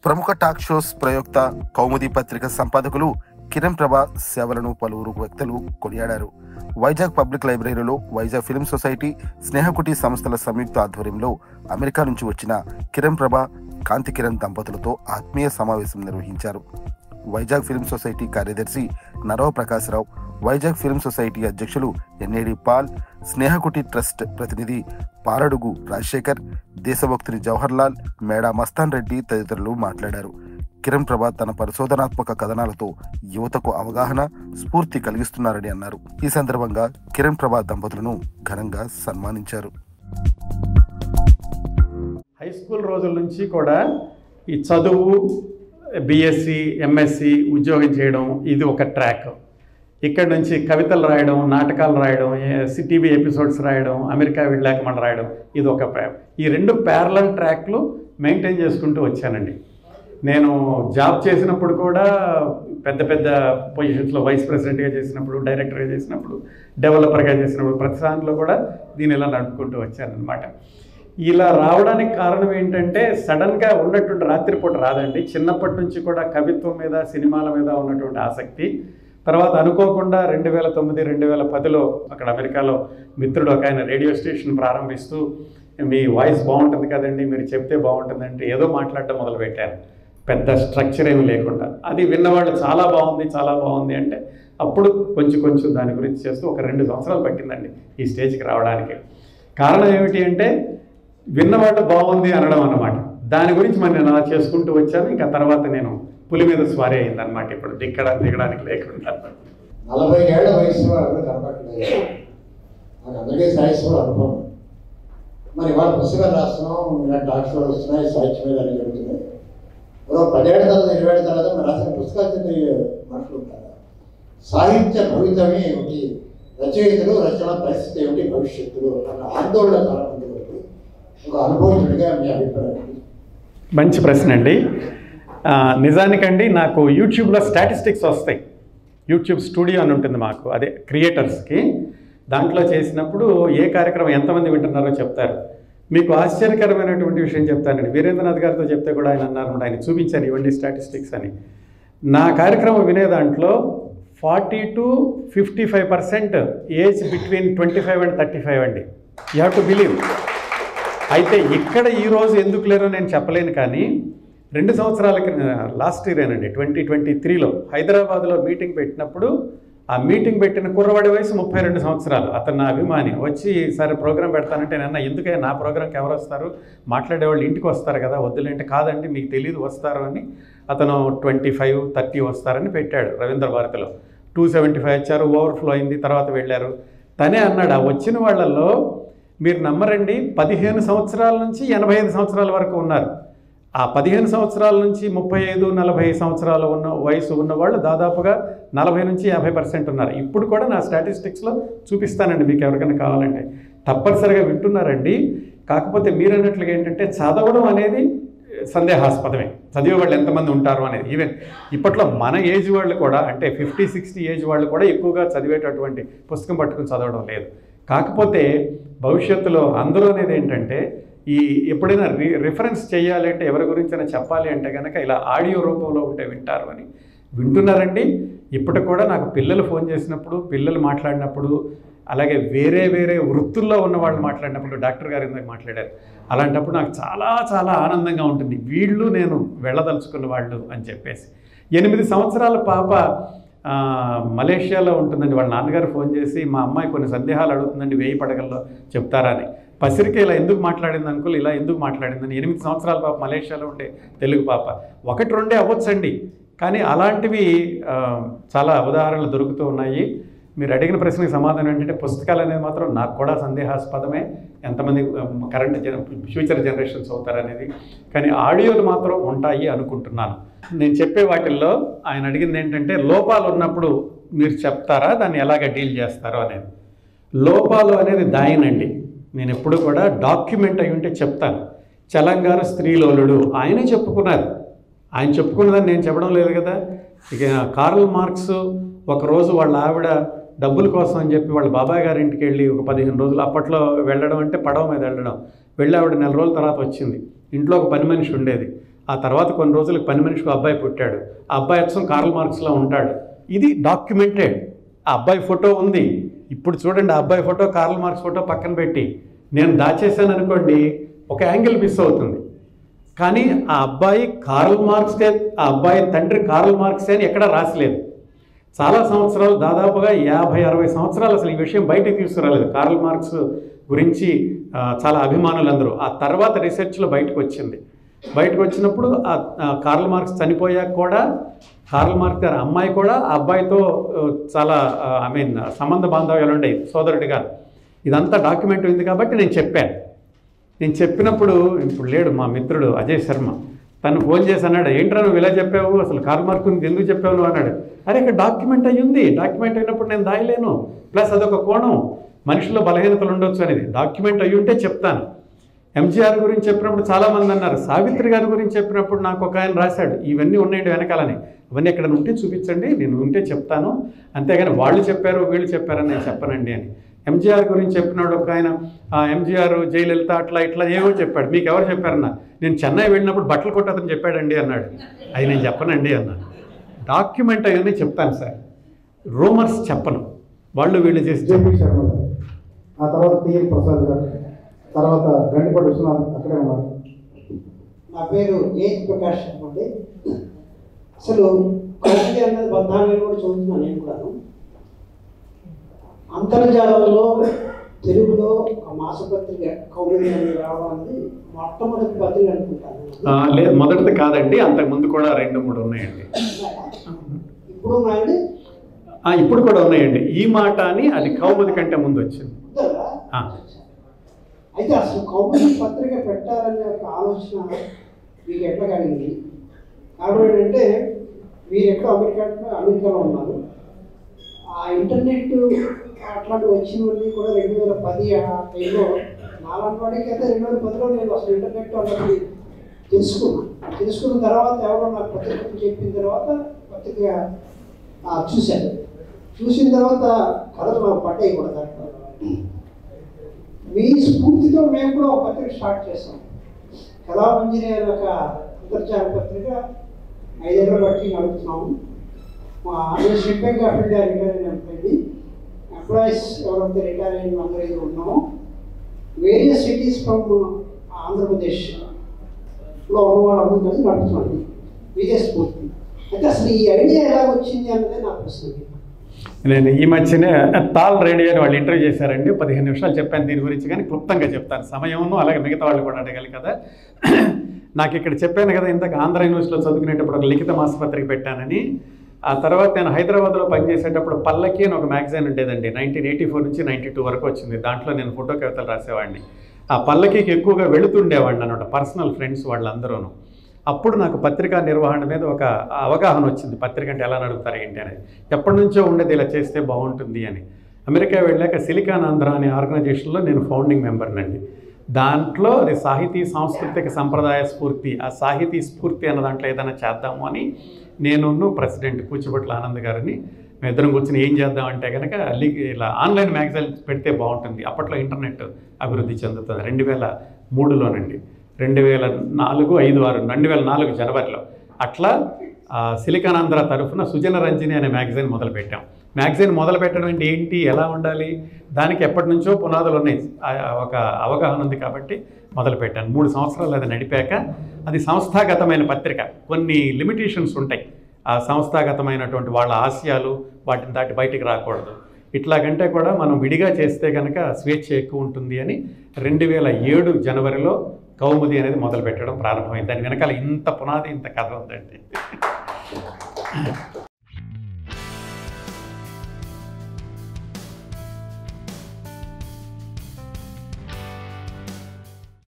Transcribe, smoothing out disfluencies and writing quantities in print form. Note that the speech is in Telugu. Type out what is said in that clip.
ప్రముఖ టాక్ షోస్ ప్రయోక్త, కౌముది పత్రిక సంపాదకులు కిరణ్ ప్రభా సేవలను పలువురు వ్యక్తులు కొనియాడారు. వైజాగ్ పబ్లిక్ లైబ్రరీలో వైజాగ్ ఫిల్మ్ సొసైటీ, స్నేహకుటి సంస్థల సంయుక్త ఆధ్వర్యంలో అమెరికా నుంచి వచ్చిన కిరణ్ ప్రభా, కాంతి కిరణ్ దంపతులతో ఆత్మీయ సమావేశం నిర్వహించారు. వైజాగ్ ఫిల్మ్ సొసైటీ కార్యదర్శి నరవ ప్రకాశ్రావు, వైజాగ్ ఫిల్మ్ సొసైటీ అధ్యక్షులు ఎన్ఏడి పాల్, స్నేహకుటి ట్రస్ట్ ప్రతినిధి పారడుగు రాజశేఖర్, దేశభక్తుని జవహర్ లాల్, మేడా మస్తాన్ రెడ్డి తదితరులు మాట్లాడారు. కిరణ్ ప్రభా తన పరిశోధనాత్మక కథనాలతో యువతకు అవగాహన, స్ఫూర్తి కలిగిస్తున్నారని అన్నారు. ఈ సందర్భంగా కిరణ్ ప్రభా దంపతులను ఘనంగా సన్మానించారు. హై స్కూల్ రోజుల నుంచి కూడా ఈ చదువు, బిఎస్సి, ఎంఎస్సి, ఉద్యోగం చేయడం ఇది ఒక ట్రాక్. ఇక్కడ నుంచి కవితలు రాయడం, నాటకాలు రాయడం, టీవీ ఎపిసోడ్స్ రాయడం, అమెరికా వెళ్ళాక మనం రాయడం, ఇది ఒక ఈ రెండు ప్యారలల్ ట్రాక్లు మెయింటైన్ చేసుకుంటూ వచ్చానండి. నేను జాబ్ చేసినప్పుడు కూడా పెద్ద పెద్ద పొజిషన్స్లో వైస్ ప్రెసిడెంట్గా చేసినప్పుడు, డైరెక్టర్గా చేసినప్పుడు, డెవలపర్గా చేసినప్పుడు ప్రతి దాంట్లో కూడా దీన్ని ఇలా నడుపుకుంటూ వచ్చానమాట. ఇలా రావడానికి కారణం ఏంటంటే సడన్గా ఉన్నటువంటి రాత్రిపూట రాదండి. చిన్నప్పటి నుంచి కూడా కవిత్వం మీద, సినిమాల మీద ఉన్నటువంటి ఆసక్తి. తర్వాత అనుకోకుండా 2009, 2010లో అక్కడ అమెరికాలో మిత్రుడు ఒక ఆయన రేడియో స్టేషన్ ప్రారంభిస్తూ, మీ వాయిస్ బాగుంటుంది కదండి, మీరు చెప్తే బాగుంటుందంటే ఏదో మాట్లాడటం మొదలుపెట్టాను, పెద్ద స్ట్రక్చర్ ఏమి లేకుండా. అది విన్నవాళ్ళు చాలా బాగుంది అంటే అప్పుడు కొంచెం దాని గురించి చేస్తూ ఒక 2 సంవత్సరాలు పట్టిందండి ఈ స్టేజ్కి రావడానికి. కారణం ఏమిటి అంటే విన్నవాళ్ళు బాగుంది అనడం అన్నమాట. దాని గురించి మరి నేను అలా చేసుకుంటూ వచ్చాను. ఇంకా తర్వాత నేను పులి మీద స్వారీ అయిందనమాట. ఇప్పుడు దిగడానికి లేకుండా 40 ఏళ్ల వయసులో ఎవరు కనపడలేదు. నాకు అందరికీ సాహిత్యంలో అనుభవం. మరి వాళ్ళ పుస్తకాలు రాస్తున్నాం, ఇలాంటి టాక్ షోలు వస్తున్నాయి, సాహిత్యం మీద అన్ని జరుగుతున్నాయి. 10 ఏళ్ల తర్వాత, 20 ఏళ్ల తర్వాత మరి రాసిన పుస్తకాలు చదివే మనుషులు ఉంటారు. సాహిత్య భవితమే ఏమిటి, రచయితలు, రచన పరిస్థితి ఏమిటి, భవిష్యత్తులు అన్న ఆందోళన చాలా మంది ఒక అనుభవించుడిగా మీ అభిప్రాయం? మంచి ప్రశ్న అండి. నిజానికండి నాకు యూట్యూబ్లో స్టాటిస్టిక్స్ వస్తాయి. యూట్యూబ్ స్టూడియో అని ఉంటుంది మాకు, అదే క్రియేటర్స్కి. దాంట్లో చేసినప్పుడు ఏ కార్యక్రమం ఎంతమంది వింటున్నారో చెప్తారు. మీకు ఆశ్చర్యకరమైనటువంటి విషయం చెప్తానండి. వీరేంద్రనాథ్ గారితో చెప్తే కూడా ఆయన అన్నారు, ఆయన చూపించారు ఇవ్వండి స్టాటిస్టిక్స్ అని. నా కార్యక్రమం వినే దాంట్లో 40 to 55% ఏజ్ బిట్వీన్ 25 and 35 అండి. You have to believe. అయితే ఇక్కడ ఈరోజు ఎందుకు లేరో నేను చెప్పలేను, కానీ 2 సంవత్సరాలకి లాస్ట్ ఇయరేనండి 2023లో హైదరాబాద్లో మీటింగ్ పెట్టినప్పుడు, ఆ మీటింగ్ పెట్టిన కుర్రవాడి వయసు 32 సంవత్సరాలు. అతను నా అభిమాని. వచ్చి సరే ప్రోగ్రాం పెడతానంటే నన్న ఎందుకే, నా ప్రోగ్రాంకి ఎవరు వస్తారు, మాట్లాడేవాళ్ళు ఇంటికి వస్తారు కదా, వద్దులేంటే కాదండి మీకు తెలియదు వస్తారు అని. అతను 25, 30 వస్తారని పెట్టాడు రవీంద్ర భారతిలో. 275 వచ్చారు, ఓవర్ఫ్లో అయింది, తర్వాత వెళ్ళారు. తనే అన్నాడు, ఆ వచ్చిన వాళ్ళల్లో మీరు నమ్మరండి 15 సంవత్సరాల నుంచి 85 సంవత్సరాల వరకు ఉన్నారు. ఆ 15 సంవత్సరాల నుంచి 35, 40 సంవత్సరాల వయసు ఉన్నవాళ్ళు దాదాపుగా 40 నుంచి 50% ఉన్నారు. ఇప్పుడు కూడా నా స్టాటిస్టిక్స్లో చూపిస్తానండి మీకు ఎవరికైనా కావాలంటే. తప్పనిసరిగా వింటున్నారండి. కాకపోతే మీరు అన్నట్లుగా ఏంటంటే చదవడం అనేది సందేహాస్పదమే. చదివే వాళ్ళు ఎంతమంది ఉంటారు అనేది. ఈవెన్ ఇప్పట్లో మన ఏజ్ వాళ్ళు కూడా, అంటే 50, 60 ఏజ్ వాళ్ళు కూడా ఎక్కువగా చదివేటటువంటి పుస్తకం పట్టుకుని చదవడం లేదు. కాకపోతే భవిష్యత్తులో అందరూ అనేది ఏంటంటే ఎప్పుడైనా రిఫరెన్స్ చేయాలి అంటే, ఎవరి గురించైనా చెప్పాలి అంటే కనుక ఇలా ఆడియో రూపంలో ఉంటే వింటారు అని. వింటున్నారండి. ఇప్పటికి కూడా నాకు పిల్లలు ఫోన్ చేసినప్పుడు, పిల్లలు మాట్లాడినప్పుడు, అలాగే వేరే వృత్తుల్లో ఉన్న వాళ్ళు మాట్లాడినప్పుడు, డాక్టర్ గారు ఇందాక మాట్లాడారు, అలాంటప్పుడు నాకు చాలా ఆనందంగా ఉంటుంది. వీళ్ళు నేను వెళ్ళదలుచుకున్న వాళ్ళు అని చెప్పేసి. 8 సంవత్సరాల పాప మలేషియాలో ఉంటుందండి. వాళ్ళ నాన్నగారు ఫోన్ చేసి, మా అమ్మాయి కొన్ని సందేహాలు అడుగుతుందండి, 1000 పడగల్లో చెప్తారా అని. పసిరికి ఇలా ఎందుకు మాట్లాడింది అనుకోలు, ఇలా ఎందుకు మాట్లాడిందని. 8 సంవత్సరాల పాప, మలేషియాలో ఉండే తెలుగు పాప. 1-2 అవ్వచ్చండి, కానీ అలాంటివి చాలా ఉదాహరణలు దొరుకుతూ ఉన్నాయి. మీరు అడిగిన ప్రశ్నకి సమాధానం ఏంటంటే పుస్తకాలు అనేది మాత్రం నాకు కూడా సందేహాస్పదమే, ఎంతమంది ఫ్యూచర్ జనరేషన్స్ అవుతారనేది. కానీ ఆడియోలు మాత్రం ఉంటాయి అనుకుంటున్నాను. నేను చెప్పే వాటిల్లో ఆయన అడిగింది ఏంటంటే లోపాలు ఉన్నప్పుడు మీరు చెప్తారా, దాన్ని ఎలాగ డీల్ చేస్తారో అనేది. లోపాలు అనేది దాయనండి. నేను ఎప్పుడు కూడా డాక్యుమెంట్ అయి ఉంటే చెప్తాను. చలంగారు స్త్రీలోలుడు ఆయనే చెప్పుకున్నారు. ఆయన చెప్పుకున్నదని నేను చెప్పడం లేదు కదా. ఇక కార్ల్ మార్క్స్ ఒకరోజు వాళ్ళ ఆవిడ డబ్బుల కోసం అని చెప్పి వాళ్ళ బాబాయ్ గారి ఇంటికి వెళ్ళి ఒక 15 రోజులు, అప్పట్లో వెళ్ళడం అంటే పడవ మీద వెళ్ళడం, వెళ్ళి ఆవిడ 4 రోజుల తర్వాత వచ్చింది. ఇంట్లో ఒక పని మనిషి ఉండేది. ఆ తర్వాత కొన్ని రోజులకు పని మనిషికి అబ్బాయి పుట్టాడు. ఆ అబ్బాయి అచ్చం కార్ల్ మార్క్స్లో ఉంటాడు. ఇది డాక్యుమెంటెడ్. ఆ అబ్బాయి ఫోటో ఉంది. ఇప్పుడు చూడండి, ఆ అబ్బాయి ఫోటో కార్ల్ మార్క్స్ ఫోటో పక్కన పెట్టి నేను దాచేసాను అనుకోండి, ఒక యాంగిల్ మిస్ అవుతుంది. కానీ ఆ అబ్బాయి కార్ల్ మార్క్సే, ఆ అబ్బాయి తండ్రి కార్ల్ మార్క్సే అని ఎక్కడా రాసలేదు. చాలా సంవత్సరాలు, దాదాపుగా 50-60 సంవత్సరాలు అసలు ఈ విషయం బయటకు తీసుకురాలేదు. కార్ల్ మార్క్స్ గురించి చాలా అభిమానులు అందరూ. ఆ తర్వాత రీసెర్చ్లో బయటకు వచ్చింది. బయటకు వచ్చినప్పుడు కార్ల్ మార్క్స్ చనిపోయాక కూడా కార్ల్ మార్క్స్ గారి అమ్మాయి కూడా ఆ అబ్బాయితో చాలా సంబంధ బాంధవ్యాలు ఉండేవి, సోదరుడిగా. ఇదంతా డాక్యుమెంట్ ఉంది కాబట్టి నేను చెప్పాను. నేను చెప్పినప్పుడు ఇప్పుడు లేడు మా మిత్రుడు అజయ్ శర్మ, తను ఫోన్ చేసి అన్నాడు, ఏంట్రా నువ్వు ఇలా చెప్పావు, అసలు కార్ల్ మార్క్స్ ఎందుకు చెప్పావు నువ్వు అన్నాడు. అరే ఇక్కడ డాక్యుమెంట్ అయ్యి ఉంది, డాక్యుమెంట్ అయినప్పుడు నేను దాయలేను, ప్లస్ అదొక కోణం, మనుషుల్లో బలహీనతలు ఉండొచ్చు అనేది. డాక్యుమెంట్ అయ్యి ఉంటే చెప్తాను. ఎంజీఆర్ గురించి చెప్పినప్పుడు చాలామంది అన్నారు. సావిత్రి గారి గురించి చెప్పినప్పుడు నాకు ఒక ఆయన రాశాడు, ఇవన్నీ ఉన్నాయండి వెనకాలని, ఇవన్నీ ఎక్కడ ఉంటే చూపించండి, నేను ఉంటే చెప్తాను, అంతేగాని వాళ్ళు చెప్పారు వీళ్ళు చెప్పారని నేను చెప్పనండి అని. ఎంజీఆర్ గురించి చెప్పినాడు ఒక ఆయన, ఎంజీఆర్ జయలలిత అట్లా ఇట్లా ఏవో చెప్పాడు. మీకు ఎవరు చెప్పారన్నా, నేను చెన్నై వెళ్ళినప్పుడు బట్టలు కొట్టి అతను చెప్పాడండి అన్నాడు. అది నేను చెప్పనండి అన్నాను. డాక్యుమెంట్ అవన్నీ చెప్తాను సార్, రూమర్స్ చెప్పను. వాళ్ళు వీళ్ళు చేసి జేపీ శర్మ గారు, ఆ తర్వాత టిఎన్ ప్రసాద్ గారు, తర్వాత గండిపడి విశ్వనాథ్ అక్కడే ఉన్నారు. నా పేరు ఏ ప్రకాష్ శర్మ అండి. అసలు కౌముది అన్నది 14 కూడా చదువుతున్నాను నేను కూడాను. అంతర్జాలంలో తెలుగులో ఒక మాసపత్రిక కౌముది అనేది రావడం అనేది మొట్టమొదటి పత్రిక అనుకుంటాను. లేదు, మొదటిది కాదండి, అంతకుముందు కూడా 2-3 ఉన్నాయండి. ఇప్పుడు ఉన్నాయండి, ఇప్పుడు కూడా ఉన్నాయండి. ఈ మాట అని అది కౌముది కంటే ముందు వచ్చింది. అయితే అసలు కౌముది పత్రిక పెట్టాలనే ఒక ఆలోచన మీకు ఎట్లా కలిగింది? కాబట్టి అంటే మీరు ఎక్కడ అమెరికాలో ఉన్నారు, ఆ ఇంటర్నెట్ అట్లాంటివి వచ్చినవన్నీ కూడా 2010 ఆ టైంలో నాలాంటి వాడికి అయితే 2010లో నేను అసలు ఇంటర్నెట్ అన్నది తెలుసుకున్న తర్వాత ఎవరో నాకు పత్రిక చెప్పిన తర్వాత పత్రిక చూసిన తర్వాత కథలు నాకు పడ్డాయి కూడా. దాంట్లో మీ స్ఫూర్తితో మేము కూడా ఒక పత్రిక స్టార్ట్ చేస్తాం. కళామంజరి అనే ఒక అంతర్జాల పత్రిక 5 ఏళ్ళ బట్టి నడుపుతున్నాము. State bank of India retire అయిన ఎంప్లాయీస్ ఎవరైతే రిటైర్ అయిన అందరూ ఉన్నామో, వేరియస్ సిటీస్ ఫ్రమ్ ఆంధ్రప్రదేశ్లో ఉన్న వాళ్ళందరూ కలిసి నడుపుతున్నాం విజయ స్ఫూర్తి. అయితే అసలు ఈ ఐడియా ఎలా వచ్చింది అన్నదే నా ప్రశ్న. నేను ఈ మధ్యనే తాల్ రేడియో అని వాళ్ళు ఇంటర్వ్యూ చేశారండి. 15 నిమిషాలు చెప్పాను దీని గురించి, కానీ క్లుప్తంగా చెప్తాను సమయమును, అలాగే మిగతా వాళ్ళు కూడా అడగాలి కదా. నాకు ఇక్కడ చెప్పాను కదా ఇంతకు ఆంధ్ర యూనివర్సిటీలో చదువుకునేటప్పుడు ఒక లిఖిత మాసపత్రిక పెట్టానని. ఆ తర్వాత నేను హైదరాబాద్లో పనిచేసేటప్పుడు పల్లకి అని ఒక మ్యాగజైన్ ఉండేదండి. 1984 నుంచి 92 వరకు వచ్చింది. దాంట్లో నేను ఫోటో కవితలు రాసేవాడిని. ఆ పల్లకికి ఎక్కువగా వెళుతుండేవాడిని అనమాట, పర్సనల్ ఫ్రెండ్స్ వాళ్ళందరూను. అప్పుడు నాకు పత్రికా నిర్వహణ మీద ఒక అవగాహన వచ్చింది, పత్రిక అంటే ఎలా నడుపుతారు ఏంటి అనేది. ఎప్పటి నుంచో ఉండేది ఇలా చేస్తే బాగుంటుంది అని. అమెరికా వెళ్ళాక సిలికాన్ ఆంధ్ర అనే ఆర్గనైజేషన్లో నేను ఫౌండింగ్ మెంబర్నండి. దాంట్లో అది సాహితీ సాంస్కృతిక సంప్రదాయ స్ఫూర్తి, ఆ సాహితీ స్ఫూర్తి అన్న దాంట్లో ఏదైనా చేద్దాము అని నేను ప్రెసిడెంట్ కూచిభట్ల ఆనంద్ గారిని మేమిద్దరం కూర్చొని ఏం చేద్దామంటే కనుక ఇలా ఆన్లైన్ మ్యాగజైన్ పెడితే బాగుంటుంది. అప్పట్లో ఇంటర్నెట్ అభివృద్ధి చెందుతుంది. 2003లోనండి, 2004 జనవరిలో అట్లా సిలికాన్ ఆంధ్ర తరఫున సుజన రంజని అనే మ్యాగజైన్ మొదలుపెట్టాం. మ్యాగజైన్ మొదలుపెట్టడం అంటే ఏంటి, ఎలా ఉండాలి, దానికి ఎప్పటి నుంచో పునాదులు ఉన్నాయి, ఒక అవగాహన ఉంది కాబట్టి మొదలుపెట్టాను. 3 సంవత్సరాలు అది నడిపాక అది సంస్థాగతమైన పత్రిక, కొన్ని లిమిటేషన్స్ ఉంటాయి. ఆ సంస్థాగతమైనటువంటి వాళ్ళ ఆశయాలు వాటిని దాటి బయటికి రాకూడదు. ఇట్లాగంటే కూడా మనం విడిగా చేస్తే కనుక స్వేచ్ఛ ఎక్కువ ఉంటుంది అని 2007 జనవరిలో కౌముది అనేది మొదలు పెట్టడం ప్రారంభమైంది. దాని వెనకాల ఇంత పునాది, ఇంత కథ ఉందండి.